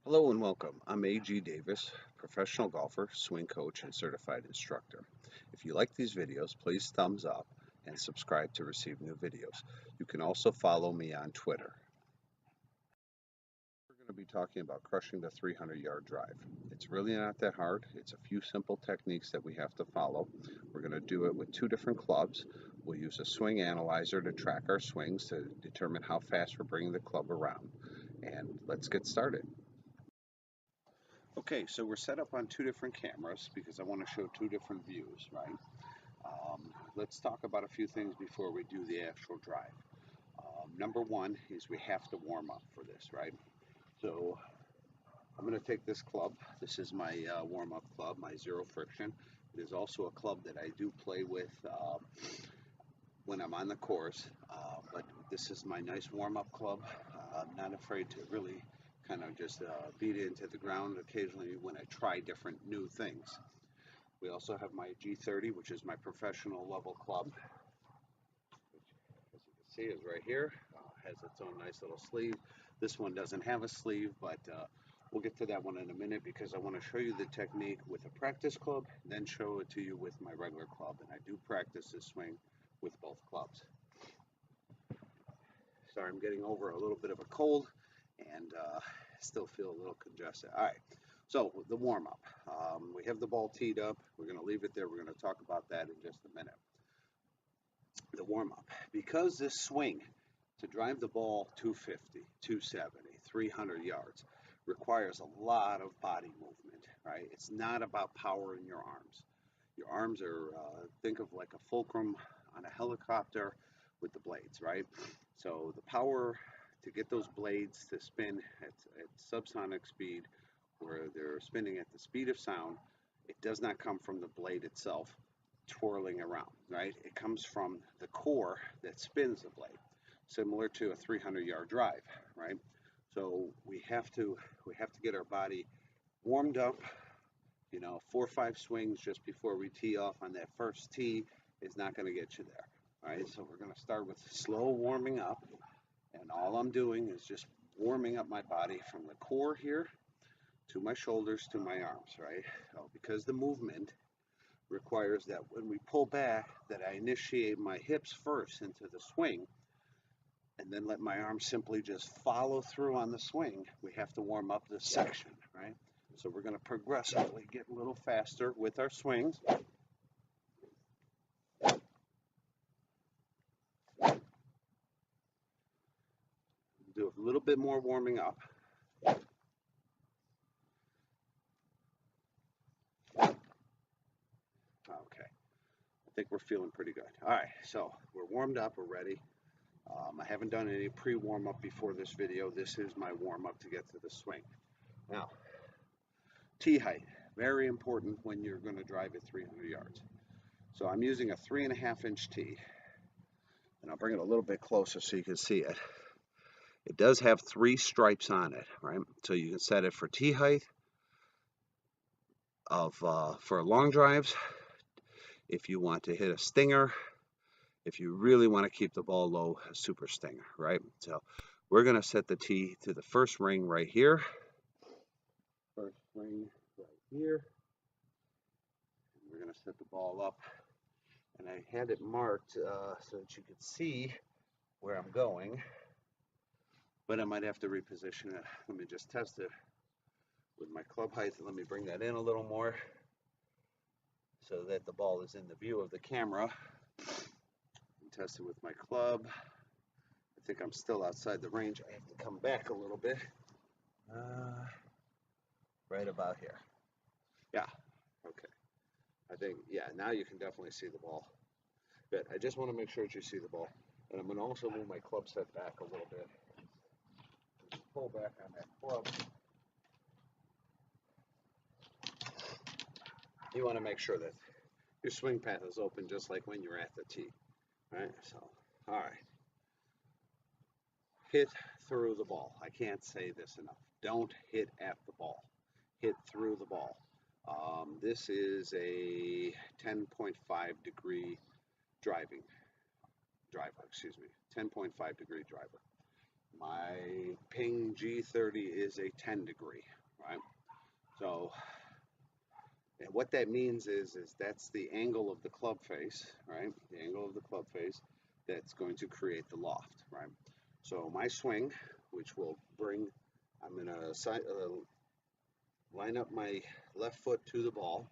Hello and welcome. I'm A.G. Davis, professional golfer, swing coach, and certified instructor. If you like these videos, please thumbs up and subscribe to receive new videos. You can also follow me on Twitter. We're going to be talking about crushing the 300-yard drive. It's really not that hard. It's a few simple techniques that we have to follow. We're going to do it with two different clubs. We'll use a swing analyzer to track our swings to determine how fast we're bringing the club around. And let's get started. Okay, so we're set up on two different cameras because I want to show two different views, right? Let's talk about a few things before we do the actual drive. Number one is we have to warm up for this, right? So I'm going to take this club. This is my warm-up club, my Zero Friction. It is also a club that I do play with when I'm on the course, but this is my nice warm-up club. I'm not afraid to really kind of just beat it into the ground occasionally when I try different new things. We also have my G30, which is my professional level club, which as you can see is right here. Has its own nice little sleeve. This one doesn't have a sleeve, but we'll get to that one in a minute because I want to show you the technique with a practice club, then show it to you with my regular club. And I do practice this swing with both clubs. Sorry, I'm getting over a little bit of a cold and still feel a little congested. All right, so the warm-up. We have the ball teed up. We're going to leave it there. We're going to talk about that in just a minute. The warm-up. Because this swing, to drive the ball 250, 270, 300 yards, requires a lot of body movement, right? It's not about power in your arms. Your arms are, think of like a fulcrum on a helicopter with the blades, right? So the power to get those blades to spin at subsonic speed, where they're spinning at the speed of sound, it does not come from the blade itself twirling around, right? It comes from the core that spins the blade, similar to a 300-yard drive, right? So we have to get our body warmed up. You know, 4 or 5 swings just before we tee off on that first tee is not going to get you there. All right, so we're going to start with slow warming up, and all I'm doing is just warming up my body from the core here to my shoulders to my arms, right? So because the movement requires that when we pull back, that I initiate my hips first into the swing, and then let my arms simply just follow through on the swing. We have to warm up this section, right? So we're going to progressively get a little faster with our swings. Do a little bit more warming up. Okay, I think we're feeling pretty good. All right, so we're warmed up, we're ready. I haven't done any pre-warm up before this video. This is my warm up to get to the swing. Now, tee height, very important when you're going to drive it 300 yards. So I'm using a 3.5-inch tee, and I'll bring it a little bit closer so you can see it. It does have 3 stripes on it, right? So you can set it for tee height, for long drives, if you want to hit a stinger, if you really want to keep the ball low, a super stinger, right? So we're going to set the tee to the first ring right here. First ring right here. And we're going to set the ball up. And I had it marked so that you could see where I'm going. But I might have to reposition it. Let me just test it with my club height. Let me bring that in a little more so that the ball is in the view of the camera. And test it with my club. I think I'm still outside the range. I have to come back a little bit. Right about here. Yeah, okay. I think, yeah, now you can definitely see the ball. Good, I just want to make sure that you see the ball. And I'm going to also move my club set back a little bit. Just pull back on that club. You want to make sure that your swing path is open just like when you're at the tee. Right, so, all right. Hit through the ball. I can't say this enough. Don't hit at the ball. Hit through the ball. This is a 10.5 degree driver, 10.5 degree driver. My ping G30 is a 10 degree, right? So, and what that means is that's the angle of the club face, right? The angle of the club face that's going to create the loft, right? So my swing, which will bring, I'm going to line up my left foot to the ball.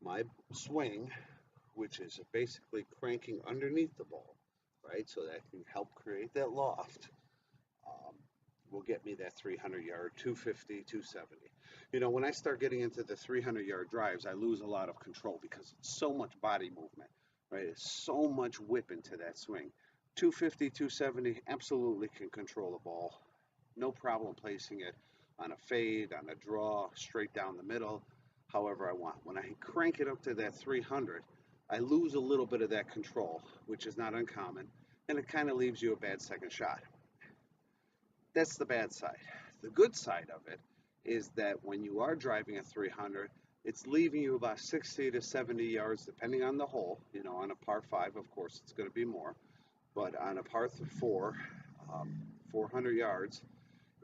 My swing, which is basically cranking underneath the ball, right? So that can help create that loft. Will get me that 300 yard, 250, 270. You know, when I start getting into the 300 yard drives, I lose a lot of control because it's so much body movement, right? It's so much whip into that swing. 250, 270, absolutely can control the ball. No problem placing it on a fade, on a draw, straight down the middle, however I want. When I crank it up to that 300, I lose a little bit of that control, which is not uncommon, and it kind of leaves you a bad second shot. That's the bad side. The good side of it is that when you are driving a 300, it's leaving you about 60 to 70 yards, depending on the hole. You know, on a par 5, of course, it's going to be more. But on a par 4, 400 yards,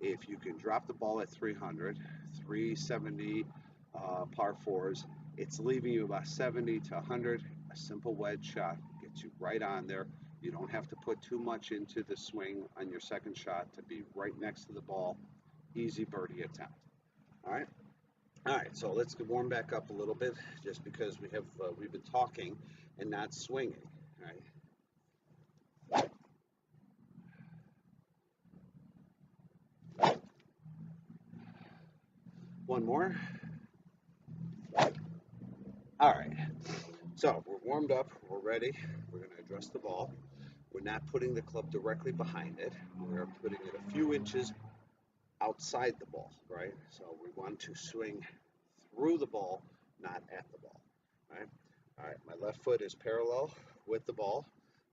if you can drop the ball at 300, 370 par 4s, it's leaving you about 70 to 100. A simple wedge shot gets you right on there. You don't have to put too much into the swing on your second shot to be right next to the ball. Easy birdie attempt. All right. All right. So let's warm back up a little bit, just because we've been talking and not swinging. All right. One more. All right. So we're warmed up. We're ready. We're going to address the ball. We're not putting the club directly behind it. We're putting it a few inches outside the ball, right? So we want to swing through the ball, not at the ball, right? All right, my left foot is parallel with the ball.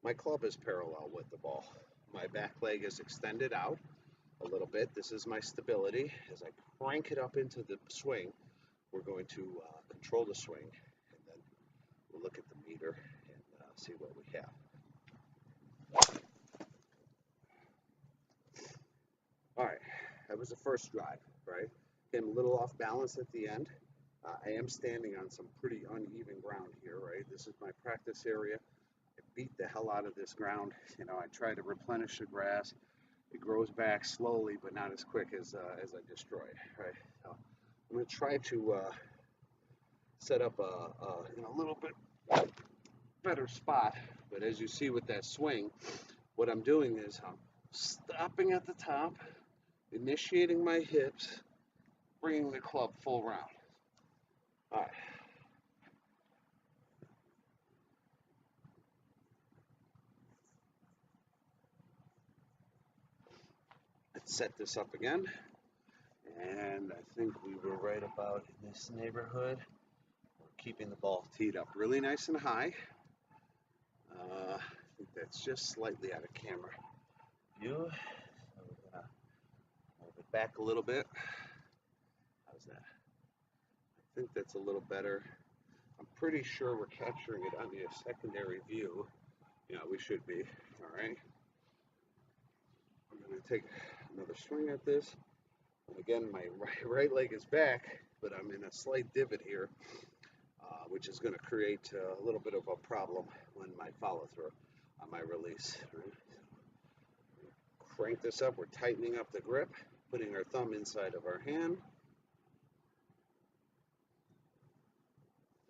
My club is parallel with the ball. My back leg is extended out a little bit. This is my stability. As I crank it up into the swing, we're going to control the swing, and then we'll look at the meter and see what we have. All right, that was the first drive, right? Came a little off balance at the end. I am standing on some pretty uneven ground here, right? This is my practice area. I beat the hell out of this ground. You know, I try to replenish the grass. It grows back slowly, but not as quick as I destroy it, right? So I'm going to try to set up a little bit better spot. But as you see with that swing, what I'm doing is I'm stopping at the top, initiating my hips, bringing the club full round. All right. Let's set this up again. And I think we were right about in this neighborhood. We're keeping the ball teed up really nice and high. I think that's just slightly out of camera view. So we're gonna move it back a little bit. How's that? I think that's a little better. I'm pretty sure we're capturing it on the secondary view. Yeah, we should be. All right. I'm gonna take another swing at this. And again, my right leg is back, but I'm in a slight divot here, which is going to create a little bit of a problem when my follow through on my release. Right? Crank this up. We're tightening up the grip, putting our thumb inside of our hand.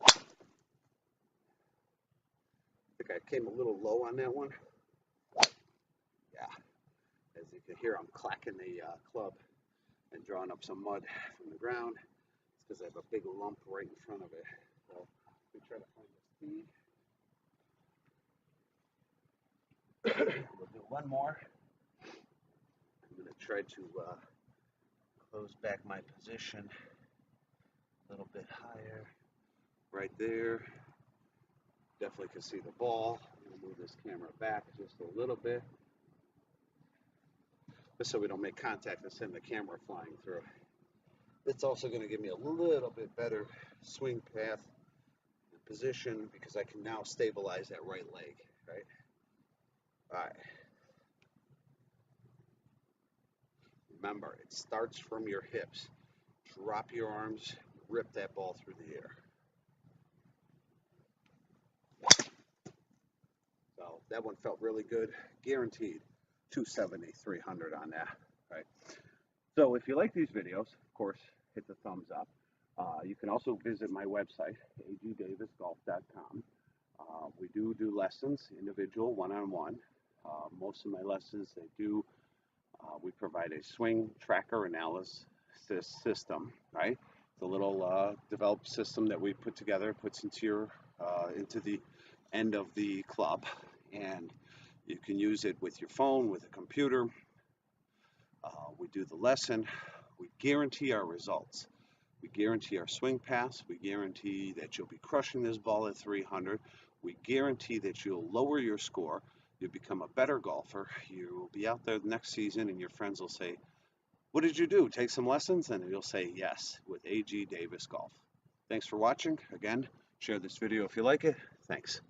I think I came a little low on that one. Yeah, as you can hear, I'm clacking the club and drawing up some mud from the ground. It's because I have a big lump right in front of it. So we try to find the speed. We'll do one more. I'm going to try to close back my position a little bit higher. Right there. Definitely can see the ball. I'm going to move this camera back just a little bit, just so we don't make contact and send the camera flying through. It's also going to give me a little bit better swing path and position, because I can now stabilize that right leg, right? All right. Remember, it starts from your hips. Drop your arms, rip that ball through the air. So that one felt really good. Guaranteed 270, 300 on that, right? So if you like these videos, of course, hit the thumbs up. You can also visit my website, agdavisgolf.com. We do lessons, individual, one-on-one. Most of my lessons, we provide a swing tracker analysis system, right? It's a little developed system that we put together, puts into the end of the club, and you can use it with your phone, with a computer. We do the lesson. We guarantee our results. We guarantee our swing pass. We guarantee that you'll be crushing this ball at 300. We guarantee that you'll lower your score. You'll become a better golfer. You'll be out there the next season and your friends will say, "What did you do? Take some lessons?" And you'll say, "Yes," with A.G. Davis Golf. Thanks for watching. Again, share this video if you like it. Thanks.